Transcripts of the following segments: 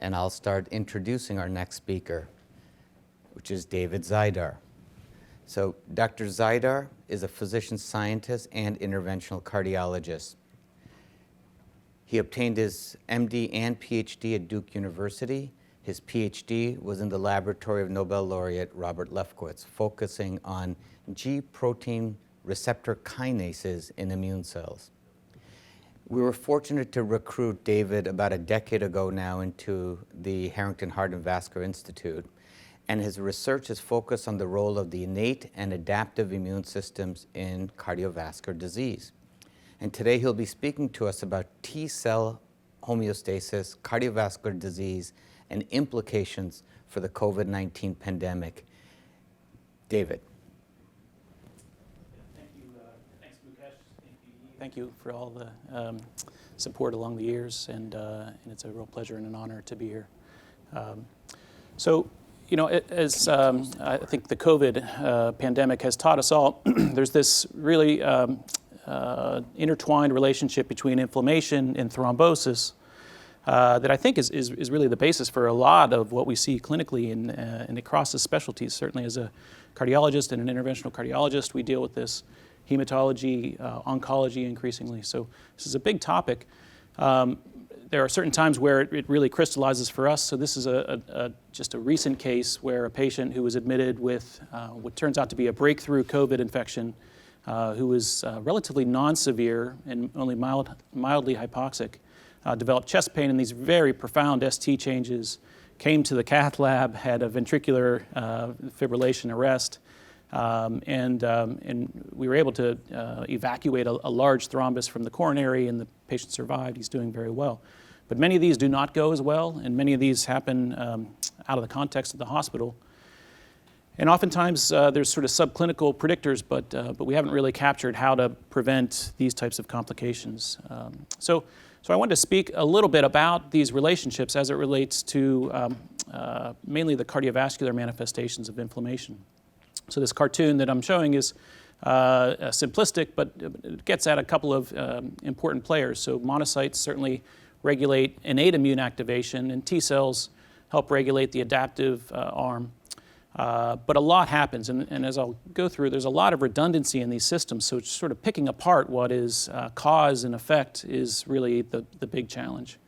and I'll start introducing our next speaker, which is David Zidar. So Dr. Zidar is a physician scientist and interventional cardiologist. He obtained his MD and PhD at Duke University. His PhD was in the laboratory of Nobel laureate Robert Lefkowitz, focusing on G protein receptor kinases in immune cells. We were fortunate to recruit David about a decade ago now into the Harrington Heart and Vascular Institute, and his research is focused on the role of the innate and adaptive immune systems in cardiovascular disease. And today he'll be speaking to us about T-cell homeostasis, cardiovascular disease, and implications for the COVID-19 pandemic. David. Thank you. Thanks, Mukesh. Thank you for all the support along the years, and it's a real pleasure and an honor to be here. So, you know, as I think the COVID pandemic has taught us all, there's this really intertwined relationship between inflammation and thrombosis that I think is really the basis for a lot of what we see clinically and across the specialties. Certainly as a cardiologist and an interventional cardiologist, we deal with this hematology, oncology increasingly. So this is a big topic. There are certain times where it really crystallizes for us. So this is just a recent case where a patient who was admitted with what turns out to be a breakthrough COVID infection, who was relatively non-severe and only mildly hypoxic, developed chest pain and these very profound ST changes, came to the cath lab, had a ventricular fibrillation arrest, and we were able to evacuate a large thrombus from the coronary, and the patient survived. He's doing very well. But many of these do not go as well, and many of these happen out of the context of the hospital. And oftentimes there's sort of subclinical predictors, but we haven't really captured how to prevent these types of complications. So I wanted to speak a little bit about these relationships as it relates to mainly the cardiovascular manifestations of inflammation. So this cartoon that I'm showing is simplistic, but it gets at a couple of important players. So monocytes certainly regulate innate immune activation, and T cells help regulate the adaptive arm. But a lot happens, and as I'll go through, there's a lot of redundancy in these systems, so it's sort of picking apart what is cause and effect is really the big challenge.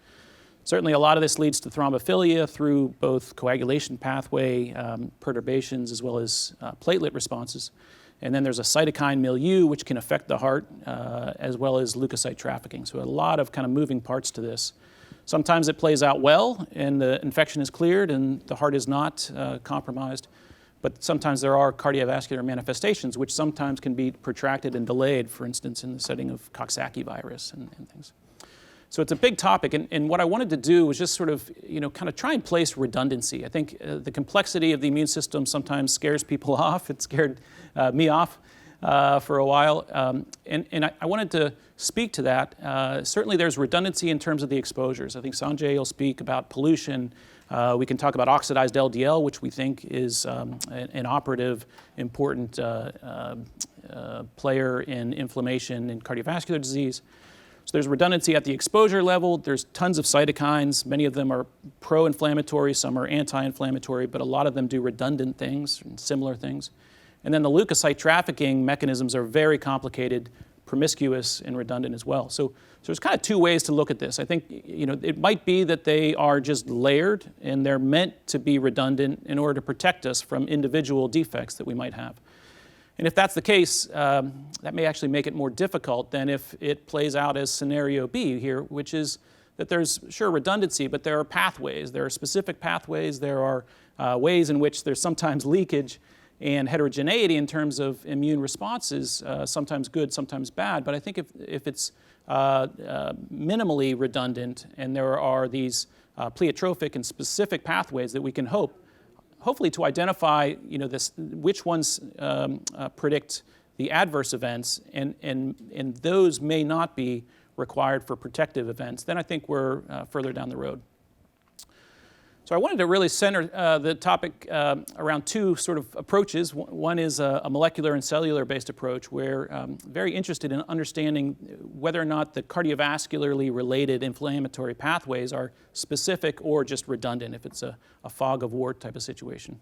Certainly a lot of this leads to thrombophilia through both coagulation pathway perturbations as well as platelet responses. And then there's a cytokine milieu which can affect the heart as well as leukocyte trafficking. So a lot of kind of moving parts to this. Sometimes it plays out well and the infection is cleared and the heart is not compromised. But sometimes there are cardiovascular manifestations which sometimes can be protracted and delayed, for instance, in the setting of Coxsackie virus and things. So it's a big topic, and what I wanted to do was just sort of, kind of try and place redundancy. I think the complexity of the immune system sometimes scares people off. It scared me off for a while, and I wanted to speak to that. Certainly there's redundancy in terms of the exposures. I think Sanjay will speak about pollution. We can talk about oxidized LDL, which we think is an operative, important player in inflammation and cardiovascular disease. So there's redundancy at the exposure level. There's tons of cytokines. Many of them are pro-inflammatory, some are anti-inflammatory, but a lot of them do redundant things and similar things. And then the leukocyte trafficking mechanisms are very complicated, promiscuous, and redundant as well. So there's kind of two ways to look at this. I think it might be that they are just layered and they're meant to be redundant in order to protect us from individual defects that we might have. And if that's the case, that may actually make it more difficult than if it plays out as scenario B here, which is that there's, sure, redundancy, but there are pathways. There are specific pathways. There are ways in which there's sometimes leakage and heterogeneity in terms of immune responses, sometimes good, sometimes bad. But I think if it's minimally redundant and there are these pleiotropic and specific pathways that we can hopefully to identify, which ones predict the adverse events, and those may not be required for protective events, then I think we're further down the road. So I wanted to really center the topic around two sort of approaches. One is a molecular and cellular-based approach, where I'm very interested in understanding whether or not the cardiovascularly related inflammatory pathways are specific or just redundant, if it's a fog of war type of situation.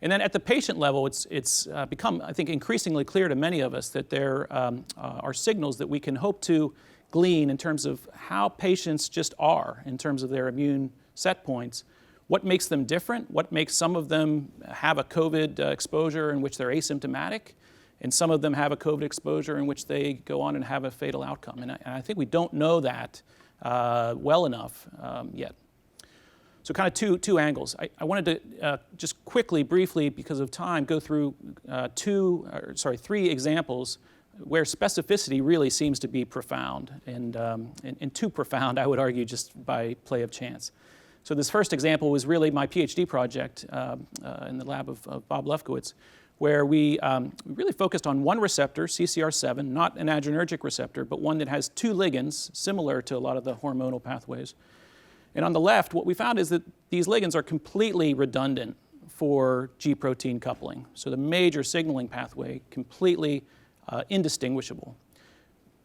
And then at the patient level, it's become, I think, increasingly clear to many of us that there are signals that we can hope to glean in terms of how patients just are, in terms of their immune set points. What makes them different? What makes some of them have a COVID exposure in which they're asymptomatic, and some of them have a COVID exposure in which they go on and have a fatal outcome? And I think we don't know that well enough yet. So kind of two angles. I wanted to just quickly, briefly, because of time, go through three examples where specificity really seems to be profound, and too profound, I would argue, just by play of chance. So this first example was really my PhD project in the lab of Bob Lefkowitz, where we really focused on one receptor, CCR7, not an adrenergic receptor, but one that has two ligands, similar to a lot of the hormonal pathways. And on the left, what we found is that these ligands are completely redundant for G protein coupling. So the major signaling pathway, completely indistinguishable.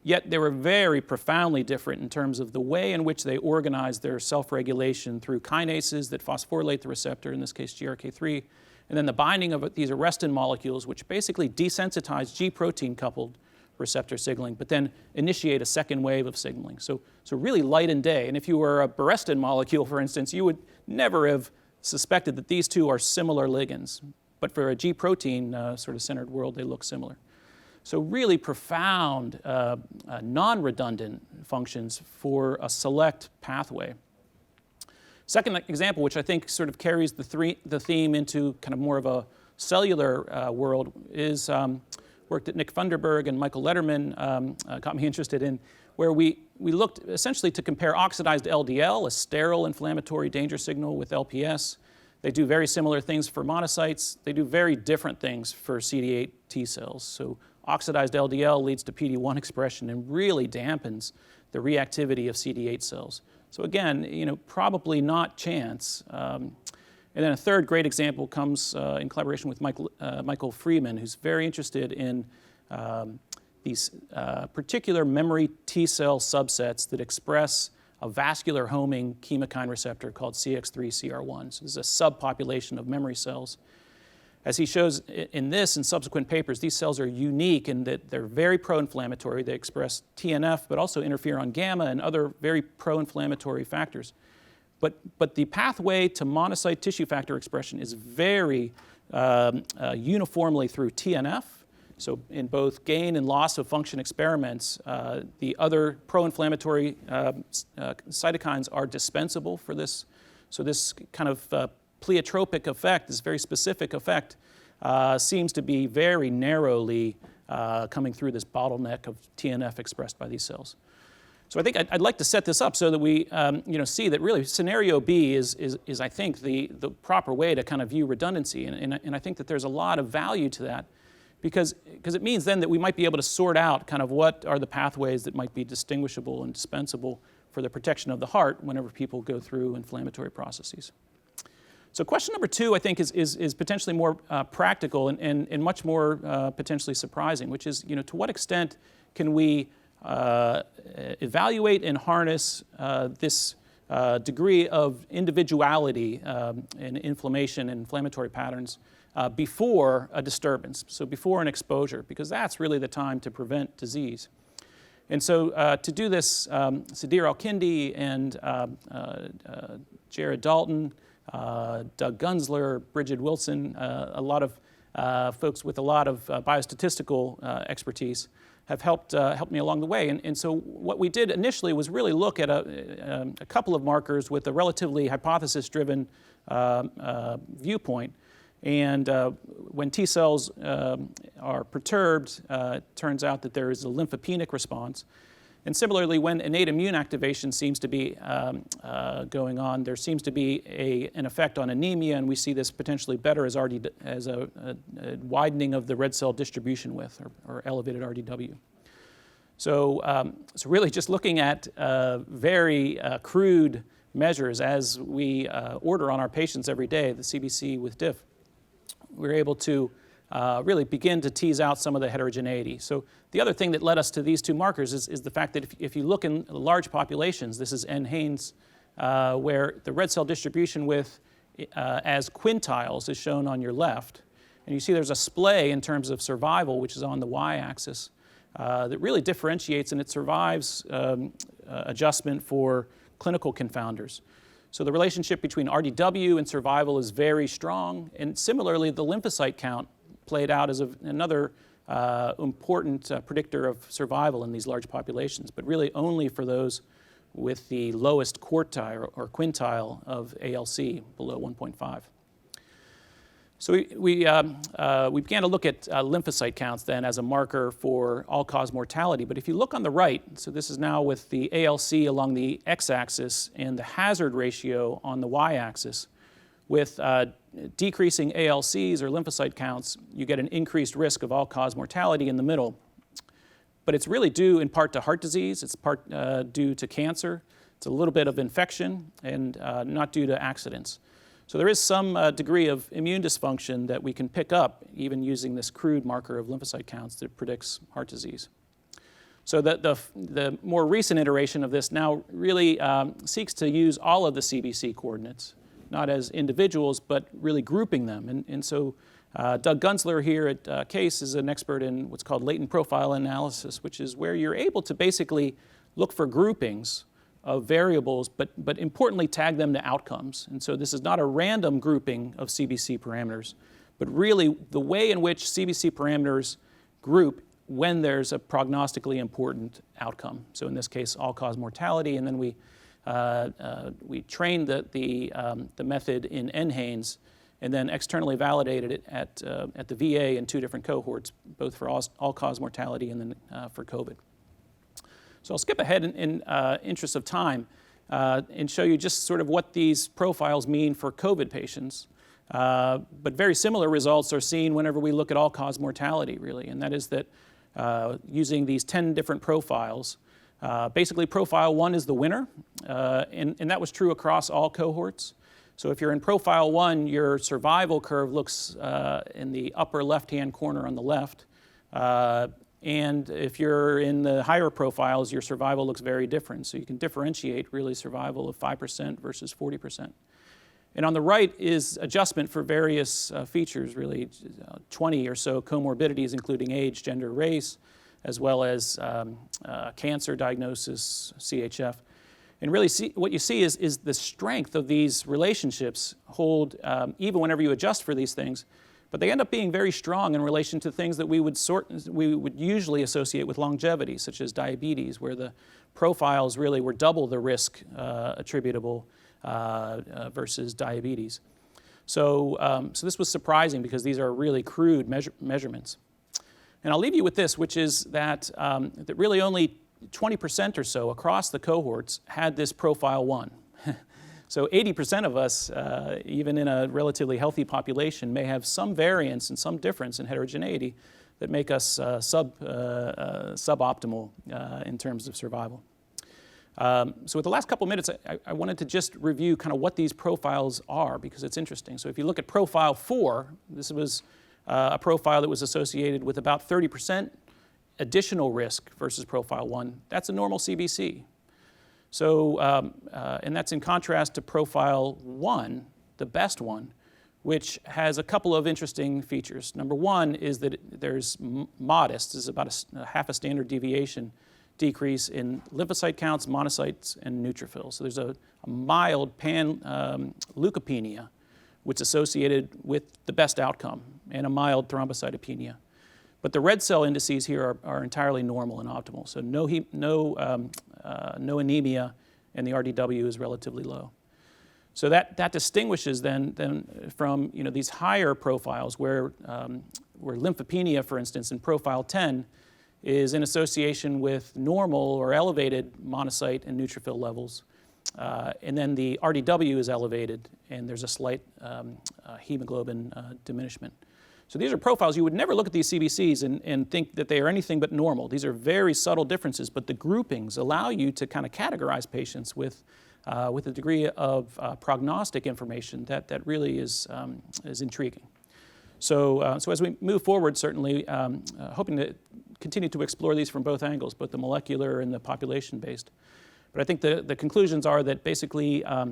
Yet they were very profoundly different in terms of the way in which they organize their self-regulation through kinases that phosphorylate the receptor, in this case GRK3, and then the binding of these arrestin molecules, which basically desensitize G protein coupled receptor signaling, but then initiate a second wave of signaling. So really light and day. And if you were a arrestin molecule, for instance, you would never have suspected that these two are similar ligands. But for a G protein sort of centered world, they look similar. So really profound, non-redundant functions for a select pathway. Second example, which I think sort of carries the theme into kind of more of a cellular world, is work that Nick Funderburg and Michael Letterman got me interested in, where we looked essentially to compare oxidized LDL, a sterile inflammatory danger signal, with LPS. They do very similar things for monocytes. They do very different things for CD8 T cells. So oxidized LDL leads to PD-1 expression and really dampens the reactivity of CD8 cells. So again, probably not chance. And then a third great example comes in collaboration with Michael Freeman, who's very interested in these particular memory T cell subsets that express a vascular homing chemokine receptor called CX3CR1. So this is a subpopulation of memory cells. As he shows in this and subsequent papers, these cells are unique in that they're very pro-inflammatory. They express TNF, but also interferon gamma and other very pro-inflammatory factors. But the pathway to monocyte tissue factor expression is very uniformly through TNF. So in both gain and loss of function experiments, the other pro-inflammatory cytokines are dispensable for this. So this kind of pleiotropic effect, this very specific effect, seems to be very narrowly coming through this bottleneck of TNF expressed by these cells. So I think I'd like to set this up so that we see that really scenario B is I think, the proper way to kind of view redundancy. And I think that there's a lot of value to that, because it means then that we might be able to sort out kind of what are the pathways that might be distinguishable and dispensable for the protection of the heart whenever people go through inflammatory processes. So question number two, I think, is potentially more practical and much more potentially surprising, which is, to what extent can we evaluate and harness this degree of individuality in inflammation and inflammatory patterns before a disturbance, so before an exposure, because that's really the time to prevent disease. And so to do this, Zidar Al-Kindi and Jared Dalton, Doug Gunsler, Bridget Wilson, a lot of folks with a lot of biostatistical expertise have helped me along the way. And so what we did initially was really look at a couple of markers with a relatively hypothesis-driven viewpoint. And when T cells are perturbed, it turns out that there is a lymphopenic response. And similarly, when innate immune activation seems to be going on, there seems to be an effect on anemia, and we see this potentially better as a widening of the red cell distribution width, or elevated RDW. So really just looking at very crude measures as we order on our patients every day, the CBC with diff, we're able to really begin to tease out some of the heterogeneity. So the other thing that led us to these two markers is the fact that if you look in large populations, this is NHANES, where the red cell distribution with as quintiles is shown on your left. And you see there's a splay in terms of survival, which is on the y-axis, that really differentiates, and it survives adjustment for clinical confounders. So the relationship between RDW and survival is very strong, and similarly the lymphocyte count played out as another important predictor of survival in these large populations, but really only for those with the lowest quartile or quintile of ALC below 1.5. So we began to look at lymphocyte counts then as a marker for all-cause mortality. But if you look on the right, so this is now with the ALC along the x-axis and the hazard ratio on the y-axis, with decreasing ALCs or lymphocyte counts, you get an increased risk of all-cause mortality in the middle. But it's really due in part to heart disease, it's part due to cancer, it's a little bit of infection, and not due to accidents. So there is some degree of immune dysfunction that we can pick up even using this crude marker of lymphocyte counts that predicts heart disease. So the more recent iteration of this now really seeks to use all of the CBC coordinates, not as individuals, but really grouping them. And so Doug Gunsler here at Case is an expert in what's called latent profile analysis, which is where you're able to basically look for groupings of variables, but importantly tag them to outcomes. And so this is not a random grouping of CBC parameters, but really the way in which CBC parameters group when there's a prognostically important outcome. So in this case, all-cause mortality, and then we trained the method in NHANES and then externally validated it at the VA in two different cohorts, both for all-cause mortality and then for COVID. So I'll skip ahead in interest of time and show you just sort of what these profiles mean for COVID patients. But very similar results are seen whenever we look at all-cause mortality, really, and that is that using these 10 different profiles, basically profile 1 is the winner, and that was true across all cohorts. So if you're in profile 1, your survival curve looks in the upper left-hand corner on the left. And if you're in the higher profiles, your survival looks very different. So you can differentiate really survival of 5% versus 40%. And on the right is adjustment for various features, really 20 or so comorbidities, including age, gender, race, as well as cancer diagnosis, CHF. And really what you see is the strength of these relationships hold even whenever you adjust for these things. But they end up being very strong in relation to things that we would usually associate with longevity, such as diabetes, where the profiles really were double the risk attributable versus diabetes. So this was surprising because these are really crude measurements. And I'll leave you with this, which is that really only 20% or so across the cohorts had this profile 1. So 80% of us, even in a relatively healthy population, may have some variance and some difference in heterogeneity that make us suboptimal in terms of survival. So with the last couple minutes, I wanted to just review kind of what these profiles are because it's interesting. So if you look at profile 4, this was a profile that was associated with about 30% additional risk versus profile 1. That's a normal CBC. So, and that's in contrast to profile 1, the best one, which has a couple of interesting features. Number one is that there's modest, this is about a half a standard deviation decrease in lymphocyte counts, monocytes, and neutrophils. So there's a mild leukopenia, which is associated with the best outcome, and a mild thrombocytopenia. But the red cell indices here are entirely normal and optimal. So no anemia, and the RDW is relatively low. So that distinguishes then from these higher profiles where lymphopenia, for instance, in profile 10 is in association with normal or elevated monocyte and neutrophil levels. And then the RDW is elevated, and there's a slight hemoglobin diminishment. So these are profiles. You would never look at these CBCs and think that they are anything but normal. These are very subtle differences, but the groupings allow you to kind of categorize patients with with a degree of prognostic information that really is intriguing. So as we move forward, certainly hoping to continue to explore these from both angles, both the molecular and the population-based. But I think the conclusions are that basically, I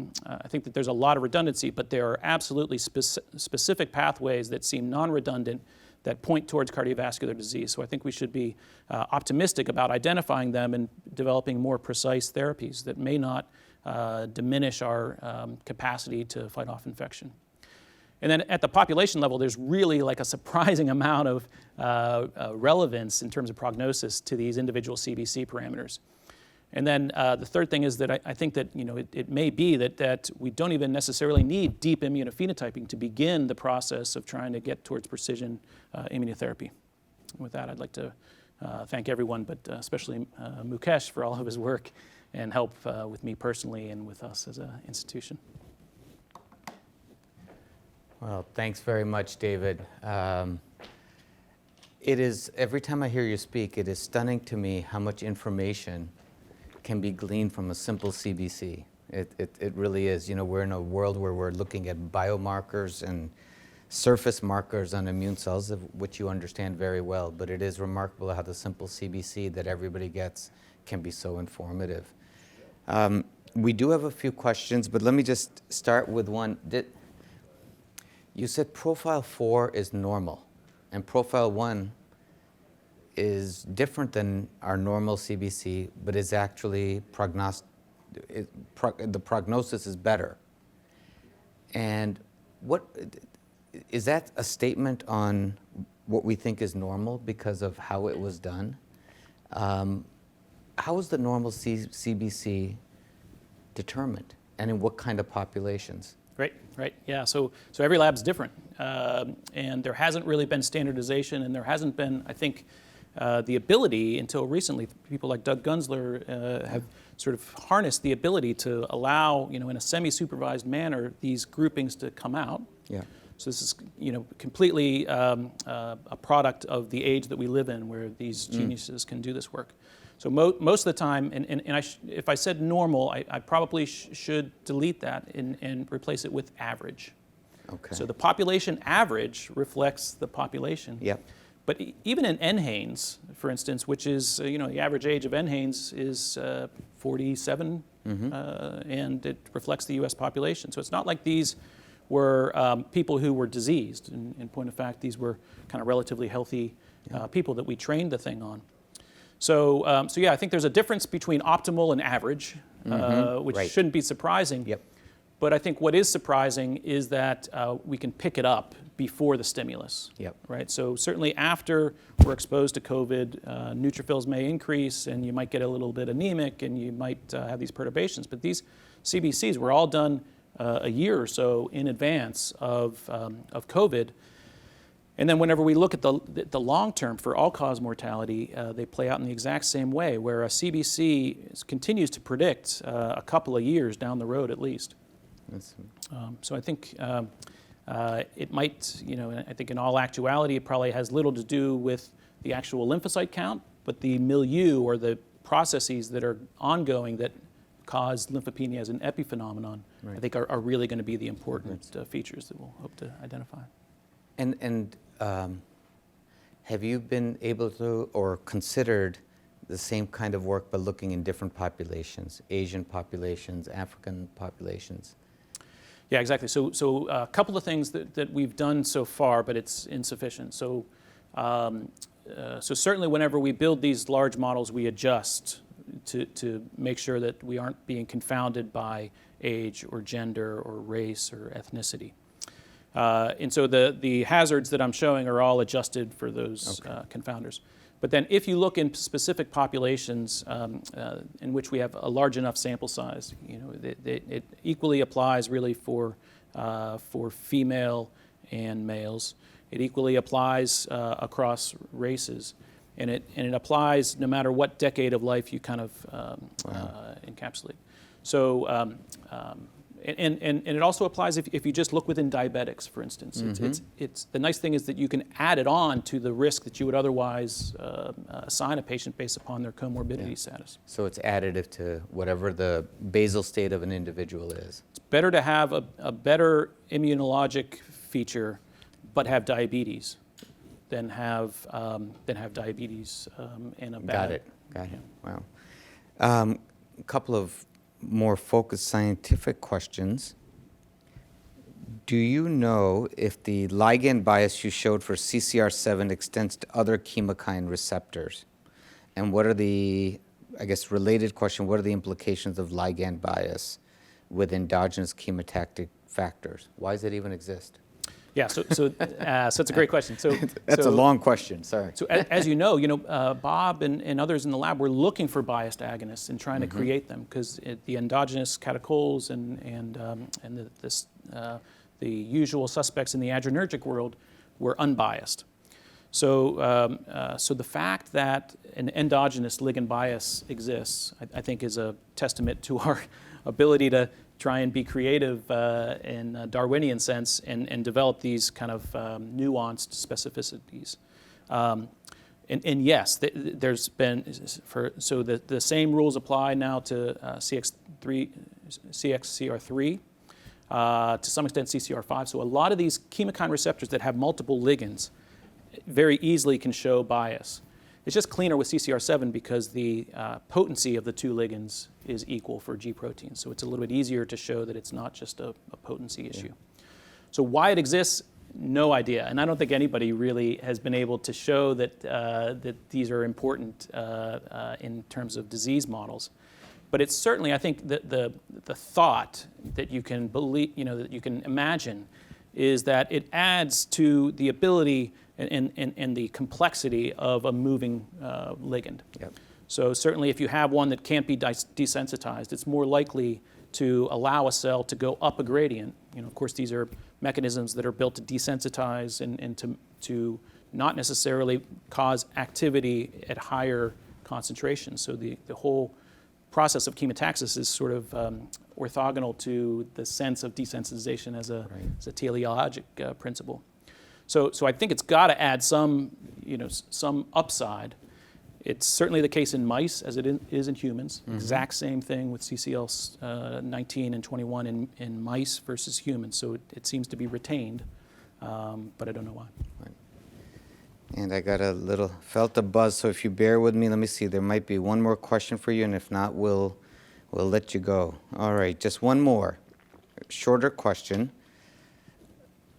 think that there's a lot of redundancy, but there are absolutely specific pathways that seem non-redundant that point towards cardiovascular disease. So I think we should be optimistic about identifying them and developing more precise therapies that may not diminish our capacity to fight off infection. And then at the population level, there's really like a surprising amount of relevance in terms of prognosis to these individual CBC parameters. And then the third thing is that I think that it may be that we don't even necessarily need deep immunophenotyping to begin the process of trying to get towards precision immunotherapy. And with that, I'd like to thank everyone, but especially Mukesh for all of his work and help with me personally and with us as an institution. Well, thanks very much, David. It is, every time I hear you speak, it is stunning to me how much information can be gleaned from a simple CBC. It really is. We're in a world where we're looking at biomarkers and surface markers on immune cells, of which you understand very well, but it is remarkable how the simple CBC that everybody gets can be so informative. We do have a few questions, but let me just start with one. You said profile 4 is normal, and profile 1 is different than our normal CBC, but is actually the prognosis is better. And what is that a statement on what we think is normal because of how it was done? How is the normal CBC determined, and in what kind of populations? Right. Yeah. So every lab's different, and there hasn't really been standardization, and there hasn't been, I think, the ability until recently. People like Doug Gunzler have sort of harnessed the ability to allow, in a semi-supervised manner, these groupings to come out. Yeah. So this is, completely a product of the age that we live in, where these geniuses can do this work. So most of the time, and if I said normal, I probably should delete that and replace it with average. Okay. So the population average reflects the population. Yep. But even in NHANES, for instance, which is, the average age of NHANES is 47, and it reflects the U.S. population. So it's not like these were people who were diseased. In point of fact, these were kind of relatively healthy people that we trained the thing on. So yeah, I think there's a difference between optimal and average, which shouldn't be surprising. Yep. But I think what is surprising is that we can pick it up before the stimulus. Yep. Right. So certainly after we're exposed to COVID, neutrophils may increase, and you might get a little bit anemic, and you might have these perturbations. But these CBCs were all done a year or so in advance of COVID. And then whenever we look at the long term for all-cause mortality, they play out in the exact same way, where a CBC continues to predict a couple of years down the road at least. So I think it might, I think in all actuality, it probably has little to do with the actual lymphocyte count, but the milieu or the processes that are ongoing that cause lymphopenia as an epiphenomenon, I think are really going to be the important features that we'll hope to identify. And have you been able to or considered the same kind of work but looking in different populations, Asian populations, African populations? Yeah, exactly. So a couple of things that we've done so far, but it's insufficient. So certainly whenever we build these large models, we adjust to make sure that we aren't being confounded by age or gender or race or ethnicity. And so the hazards that I'm showing are all adjusted for those confounders. But then if you look in specific populations in which we have a large enough sample size, it equally applies really for female and males. It equally applies across races. And it applies no matter what decade of life you kind of encapsulate. So, And it also applies if you just look within diabetics, for instance. It's the nice thing is that you can add it on to the risk that you would otherwise assign a patient based upon their comorbidity status. So it's additive to whatever the basal state of an individual is. It's better to have a better immunologic feature, but have diabetes, than have diabetes and a bad. Got it. Wow. A couple of more focused scientific questions. Do you know if the ligand bias you showed for CCR7 extends to other chemokine receptors? And what are the, I guess, related question, what are the implications of ligand bias with endogenous chemotactic factors? Why does it even exist? Yeah, so it's a great question. That's a long question, sorry. So as you know, Bob and others in the lab were looking for biased agonists and trying to create them because the endogenous catechols and the usual suspects in the adrenergic world were unbiased. So the fact that an endogenous ligand bias exists, I think, is a testament to our ability to try and be creative in a Darwinian sense and develop these kind of nuanced specificities. And yes, there's been, so the same rules apply now to CXCR3, to some extent CCR5. So a lot of these chemokine receptors that have multiple ligands very easily can show bias. It's just cleaner with CCR7 because the potency of the two ligands is equal for G proteins. So it's a little bit easier to show that it's not just a potency issue. So why it exists, no idea. And I don't think anybody really has been able to show that, that these are important in terms of disease models. But it's certainly, I think, the thought that you can believe, that you can imagine is that it adds to the ability and the complexity of a moving ligand. Yep. So certainly if you have one that can't be desensitized, it's more likely to allow a cell to go up a gradient. Of course, these are mechanisms that are built to desensitize and to not necessarily cause activity at higher concentrations. So the whole process of chemotaxis is sort of orthogonal to the sense of desensitization as a teleologic principle. So I think it's got to add some upside. It's certainly the case in mice as it is in humans. Exact same thing with CCL19 and 21 in mice versus humans. So it seems to be retained, but I don't know why. Right. And I felt a buzz, so if you bear with me, let me see. There might be one more question for you, and if not, we'll let you go. All right, just one more. Shorter question,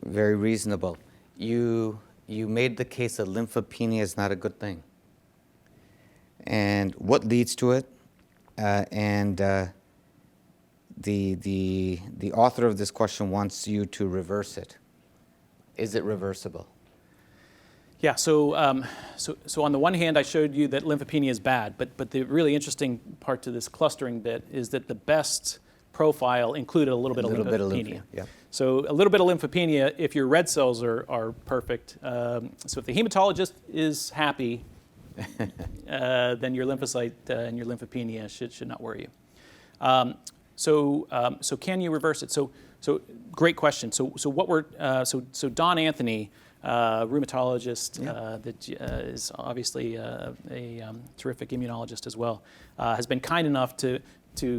very reasonable. You made the case that lymphopenia is not a good thing. And what leads to it? The author of this question wants you to reverse it. Is it reversible? Yeah, so on the one hand, I showed you that lymphopenia is bad, but the really interesting part to this clustering bit is that the best profile included a little bit of lymphopenia. Yeah. So a little bit of lymphopenia if your red cells are perfect. So if the hematologist is happy, then your lymphocyte and your lymphopenia should not worry you. So can you reverse it? So great question. So what we're so Don Anthony, rheumatologist that is obviously a terrific immunologist as well, has been kind enough to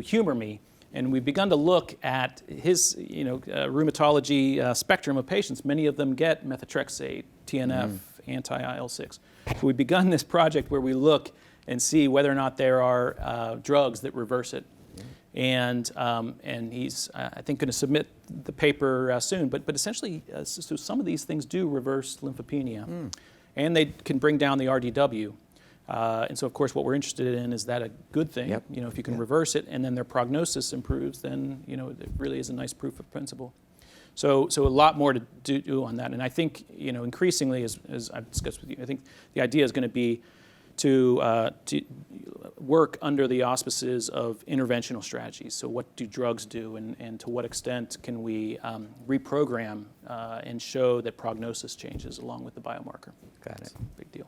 humor me. And we've begun to look at his rheumatology spectrum of patients. Many of them get methotrexate, TNF, anti-IL-6. So we've begun this project where we look and see whether or not there are drugs that reverse it. And he's, I think, going to submit the paper soon. But essentially, so some of these things do reverse lymphopenia. And they can bring down the RDW. And so, of course, what we're interested in is that a good thing? Yep. If you can reverse it and then their prognosis improves, then, it really is a nice proof of principle. So a lot more to do on that. And I think, increasingly, as I've discussed with you, I think the idea is going to be to work under the auspices of interventional strategies. So what do drugs do, and to what extent can we reprogram and show that prognosis changes along with the biomarker? Got it. Big deal.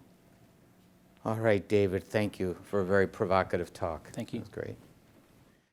All right, David, thank you for a very provocative talk. Thank you. That's great.